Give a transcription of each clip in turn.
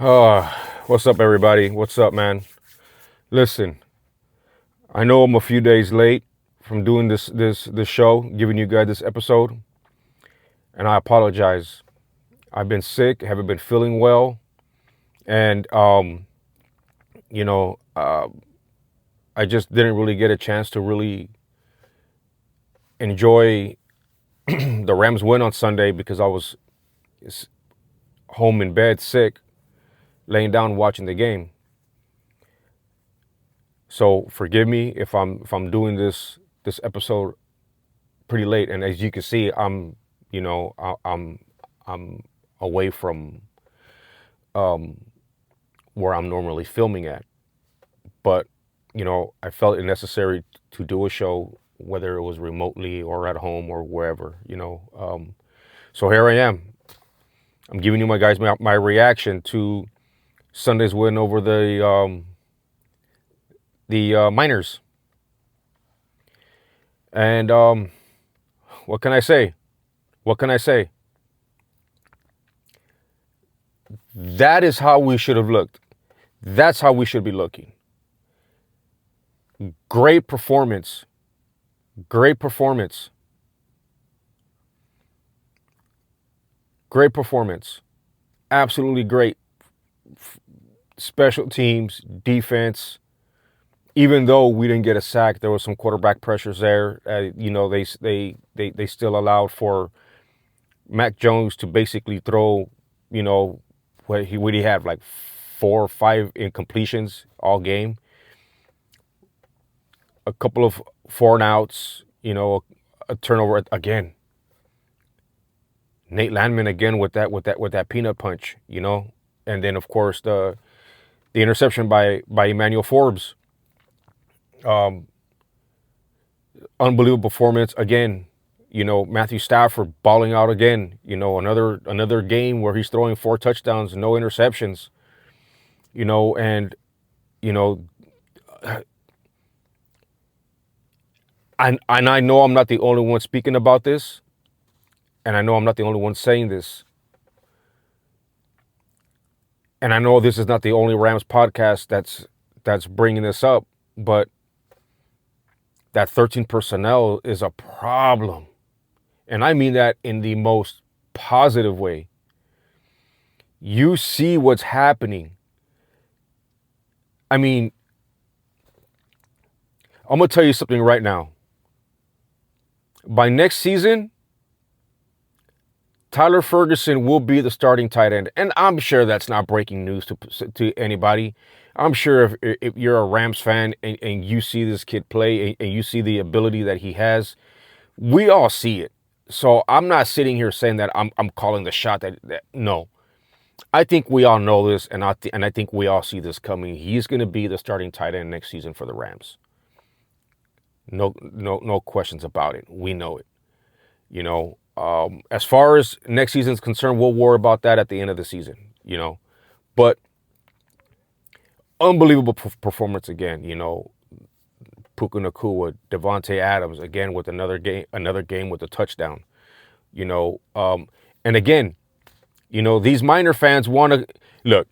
Uh, what's up, everybody? What's up, man? Listen, I know I'm a few days late from doing this show, giving you guys this episode, and I apologize. I've been sick, haven't been feeling well, and you know, uh, I just didn't really get a chance to really enjoy the Rams win on Sunday because I was home in bed sick, laying down watching the game. So forgive me if I'm doing this episode pretty late, and as you can see, I'm away from where I'm normally filming at. But I felt it necessary to do a show, whether it was remotely or at home or wherever. So here I am. I'm giving you my reaction to Sunday's win over the Miners. And what can I say? What can I say? That is how we should have looked. That's how we should be looking. Great performance. Great performance. Great performance. Absolutely great. Special teams, defense. Even though we didn't get a sack, there was some quarterback pressures there. They still allowed for Mac Jones to basically throw, what he had, like 4 or 5 incompletions all game. A couple of 4-and-outs, a turnover again. Nate Landman again with that peanut punch, and then of course the interception by Emmanuel Forbes. Unbelievable performance again. Matthew Stafford balling out again. Another game where he's throwing 4 touchdowns, no interceptions. And I know I'm not the only one speaking about this, and I know I'm not the only one saying this, and I know this is not the only Rams podcast that's bringing this up, but that 13 personnel is a problem. And I mean that in the most positive way. You see what's happening. I mean, I'm going to tell you something right now. By next season, Tyler Ferguson will be the starting tight end. And I'm sure that's not breaking news to anybody. I'm sure if you're a Rams fan and you see this kid play and you see the ability that he has, we all see it. So I'm not sitting here saying that I'm calling the shot that no. I think we all know this, and I think we all see this coming. He's going to be the starting tight end next season for the Rams. No questions about it. We know it. As far as next season's concerned, we'll worry about that at the end of the season. But unbelievable performance again. Puka Nacua, Devontae Adams again with another game with a touchdown. And again, these Miner fans want to look.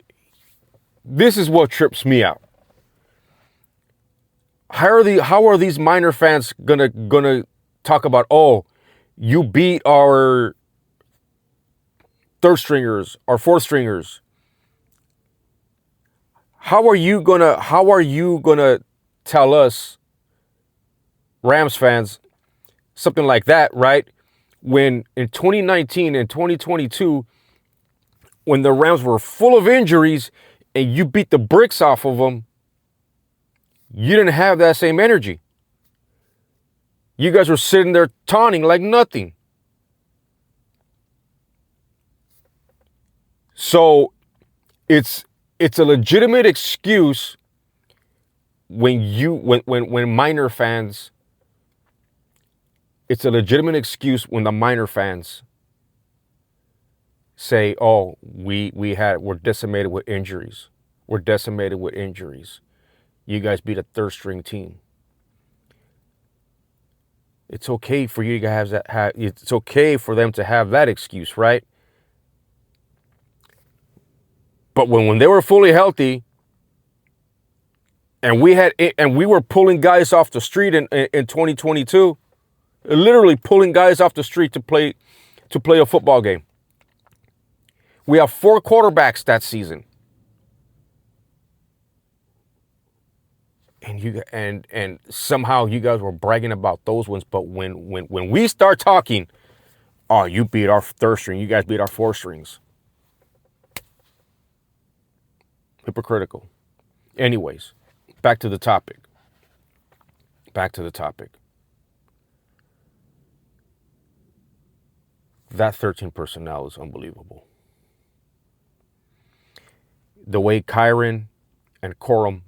This is what trips me out. How are these Miner fans gonna talk about? Oh, you beat our third stringers, our fourth stringers. How are you gonna tell us, Rams fans, something like that, right? When in 2019 and 2022, when the Rams were full of injuries and you beat the bricks off of them, you didn't have that same energy. You guys were sitting there taunting like nothing. So it's a legitimate excuse when Miner fans. It's a legitimate excuse when the Miner fans say, "Oh, we're decimated with injuries. We're decimated with injuries. You guys beat a third string team." It's okay for you guys it's okay for them to have that excuse, right? But when they were fully healthy, and we were pulling guys off the street in 2022, literally pulling guys off the street to play a football game. We have 4 quarterbacks that season. And somehow you guys were bragging about those ones, but when we start talking, oh, you beat our 3rd string, you guys beat our 4 strings. Hypocritical. Anyways, back to the topic. That 13 personnel is unbelievable. The way Kyren and Corum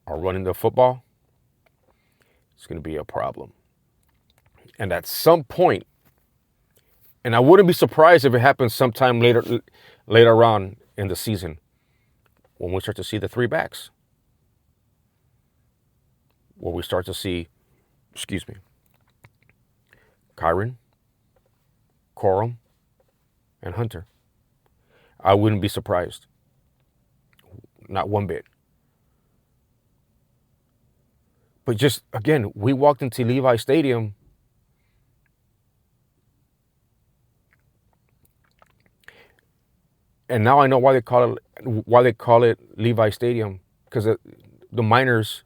are running the football, it's going to be a problem. And at some point, and I wouldn't be surprised if it happens sometime later on in the season, when we start to see the 3 backs. Where we start to see, Kyren, Corum, and Hunter. I wouldn't be surprised. Not one bit. But just, again, we walked into Levi Stadium and now I know why they call it Levi Stadium, because the Miners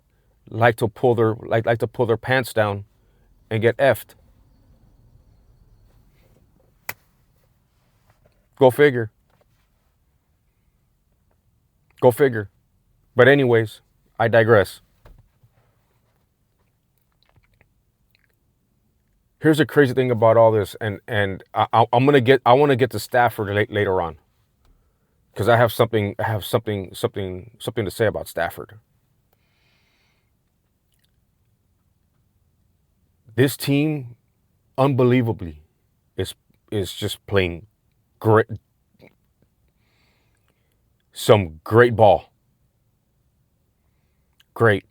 like to pull their pants down and get effed. Go figure. But anyways, I digress. Here's the crazy thing about all this, and I want to get to Stafford later on, because I have something to say about Stafford. This team, unbelievably, is just playing great, some great ball. Great.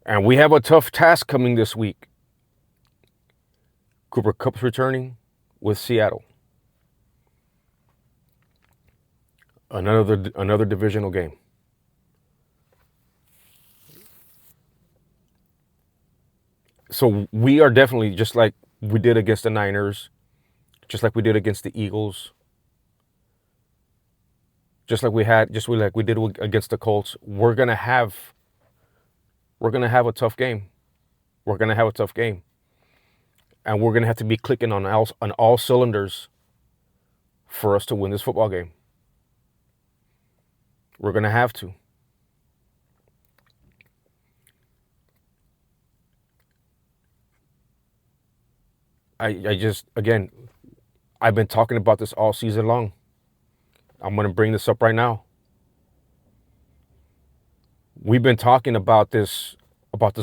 And we have a tough task coming this week. Cooper Kupp's returning with Seattle. Another divisional game. So we are definitely, just like we did against the Niners, just like we did against the Eagles, just like we did against the Colts, we're gonna have a tough game. And we're gonna have to be clicking on all cylinders for us to win this football game. We're gonna have to. I just, again, I've been talking about this all season long. I'm going to bring this up right now. We've been talking about this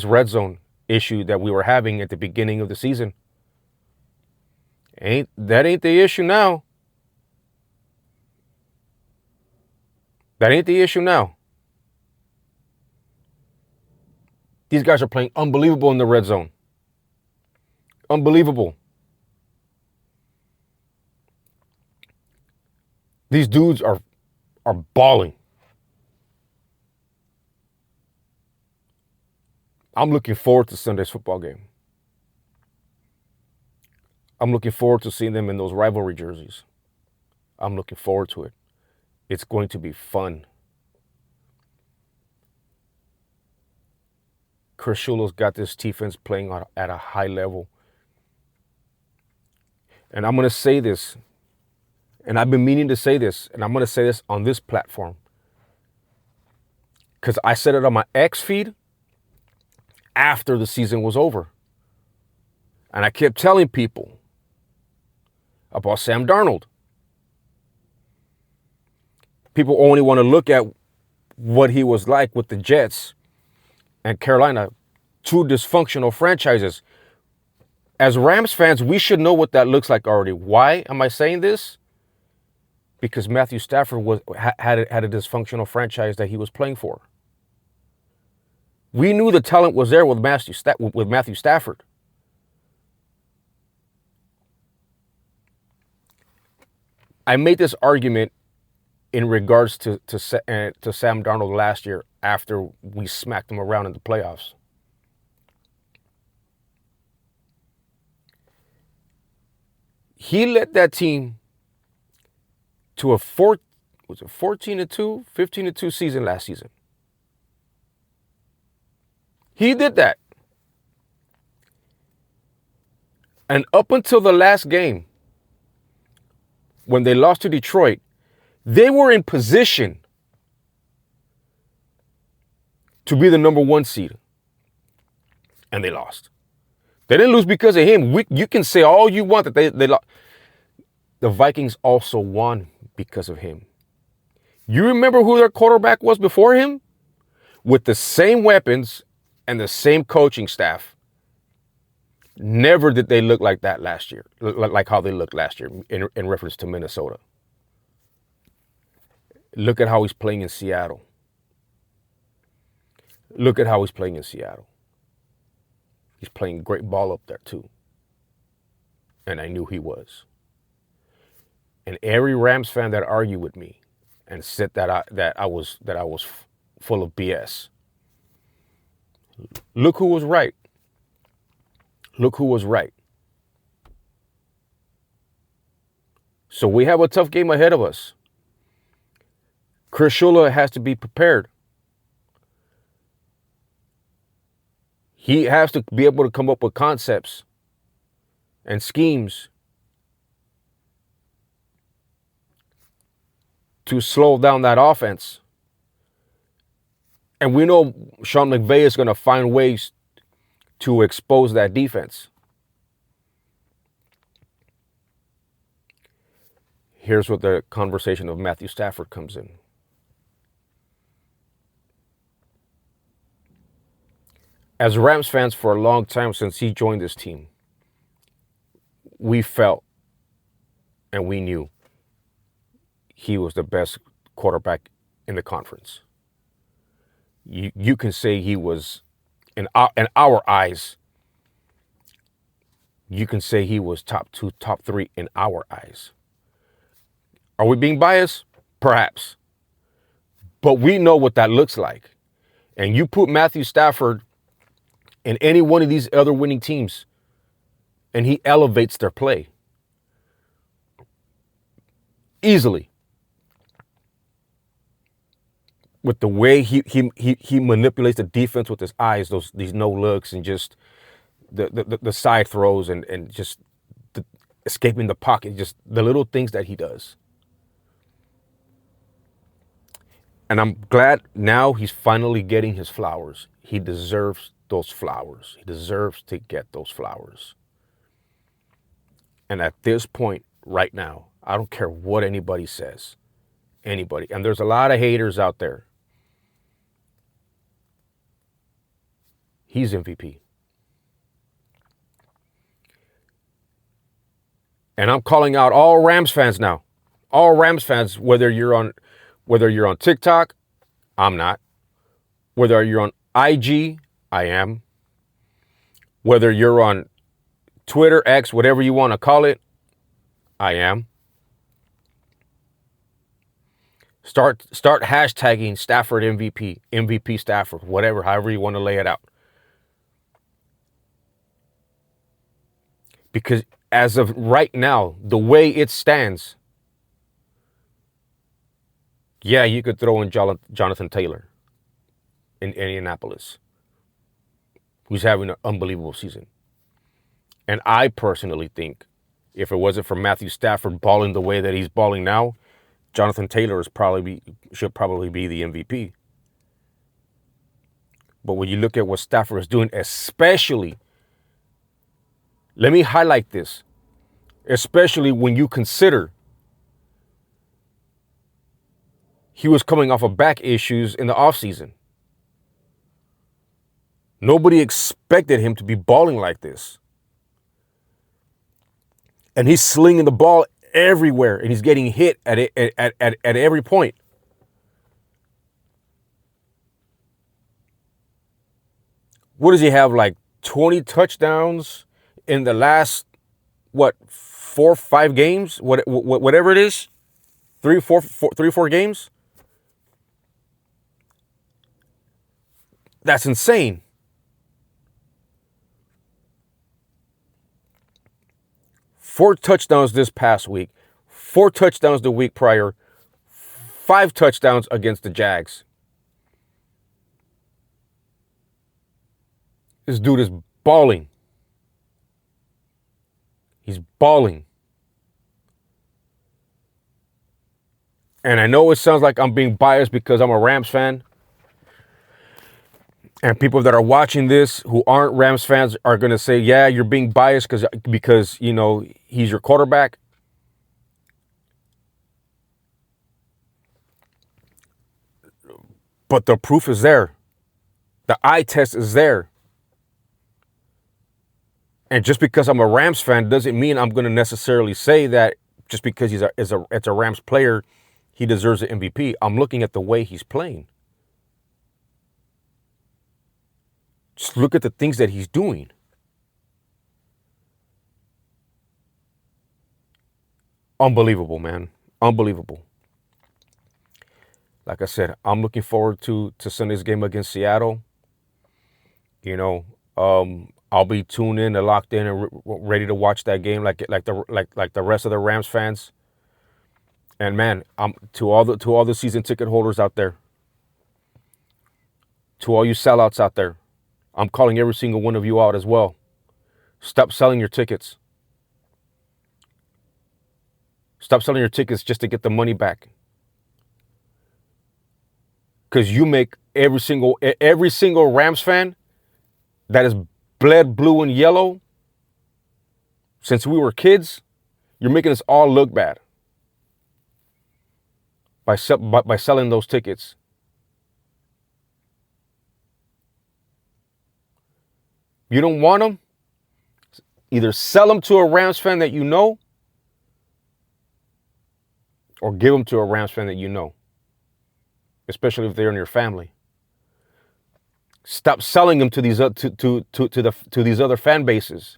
red zone issue that we were having at the beginning of the season. That ain't the issue now. These guys are playing unbelievable in the red zone. Unbelievable. These dudes are balling. I'm looking forward to Sunday's football game. I'm looking forward to seeing them in those rivalry jerseys. I'm looking forward to it. It's going to be fun. Chris Shulo's got this defense playing at a high level. And I'm going to say this, and I've been meaning to say this, and I'm going to say this on this platform, because I said it on my X feed after the season was over. And I kept telling people about Sam Darnold. People only want to look at what he was like with the Jets and Carolina, 2 dysfunctional franchises. As Rams fans, we should know what that looks like already. Why am I saying this? Because Matthew Stafford had a dysfunctional franchise that he was playing for. We knew the talent was there with Matthew Stafford. I made this argument in regards to Sam Darnold last year after we smacked him around in the playoffs. He led that team to a 14-2, 15-2 season last season. He did that. And up until the last game, when they lost to Detroit, they were in position to be the number 1 seed. And they lost. They didn't lose because of him. You can say all you want that they lost. The Vikings also won because of him. You remember who their quarterback was before him? With the same weapons and the same coaching staff. Never did they look like that last year, like how they looked last year in reference to Minnesota. Look at how he's playing in Seattle. Look at how he's playing in Seattle. He's playing great ball up there too. And I knew he was. And every Rams fan that argued with me and said that I was full of BS. Look who was right. Look who was right. So we have a tough game ahead of us. Chris Shula has to be prepared. He has to be able to come up with concepts and schemes to slow down that offense. And we know Sean McVay is going to find ways to expose that defense. Here's where the conversation of Matthew Stafford comes in. As Rams fans for a long time since he joined this team, we felt and we knew he was the best quarterback in the conference. You can say he was, in our eyes, you can say he was top 2, top 3 in our eyes. Are we being biased? Perhaps. But we know what that looks like. And you put Matthew Stafford in any one of these other winning teams, and he elevates their play. Easily. With the way he manipulates the defense with his eyes, these no looks and just the side throws and just escaping the pocket, just the little things that he does. And I'm glad now he's finally getting his flowers. He deserves those flowers. He deserves to get those flowers. And at this point, right now, I don't care what anybody says. Anybody. And there's a lot of haters out there. He's MVP. And I'm calling out all Rams fans now. All Rams fans, whether you're on TikTok, I'm not. Whether you're on IG, I am. Whether you're on Twitter, X, whatever you want to call it, I am. Start hashtagging Stafford MVP, MVP Stafford, whatever, however you want to lay it out. Because as of right now, the way it stands, yeah, you could throw in Jonathan Taylor in Indianapolis, who's having an unbelievable season. And I personally think if it wasn't for Matthew Stafford balling the way that he's balling now, Jonathan Taylor should probably be the MVP. But when you look at what Stafford is doing, especially, let me highlight this, especially when you consider he was coming off of back issues in the offseason. Nobody expected him to be balling like this. And he's slinging the ball everywhere, and he's getting hit at every point. What does he have, like 20 touchdowns in the last, 4 or 5 games? Whatever it is. 3 or 4 games. That's insane. Four touchdowns this past week, 4 touchdowns the week prior, 5 touchdowns against the Jags. This dude is balling. He's balling. And I know it sounds like I'm being biased because I'm a Rams fan. And people that are watching this who aren't Rams fans are going to say, yeah, you're being biased because you know, he's your quarterback. But the proof is there. The eye test is there. And just because I'm a Rams fan doesn't mean I'm going to necessarily say that just because it's a Rams player, he deserves an MVP. I'm looking at the way he's playing. Just look at the things that he's doing. Unbelievable, man. Unbelievable. Like I said, I'm looking forward to Sunday's game against Seattle. You know, I'll be tuned in and locked in and ready to watch that game like the rest of the Rams fans. And man, I'm to all the season ticket holders out there, to all you sellouts out there, I'm calling every single one of you out as well. Stop selling your tickets. Stop selling your tickets just to get the money back. Because you make every single Rams fan that is bled blue and yellow since we were kids, you're making us all look bad by selling those tickets. You don't want them? Either sell them to a Rams fan that you know, or give them to a Rams fan that you know, especially if they're in your family. Stop selling them to these to these other fan bases.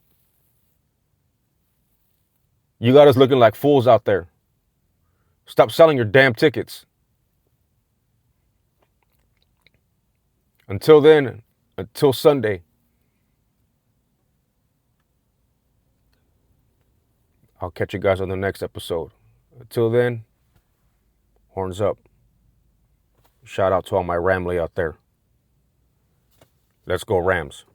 You got us looking like fools out there. Stop selling your damn tickets. Until then, until Sunday, I'll catch you guys on the next episode. Until then, horns up. Shout out to all my Ramily out there. Let's go Rams.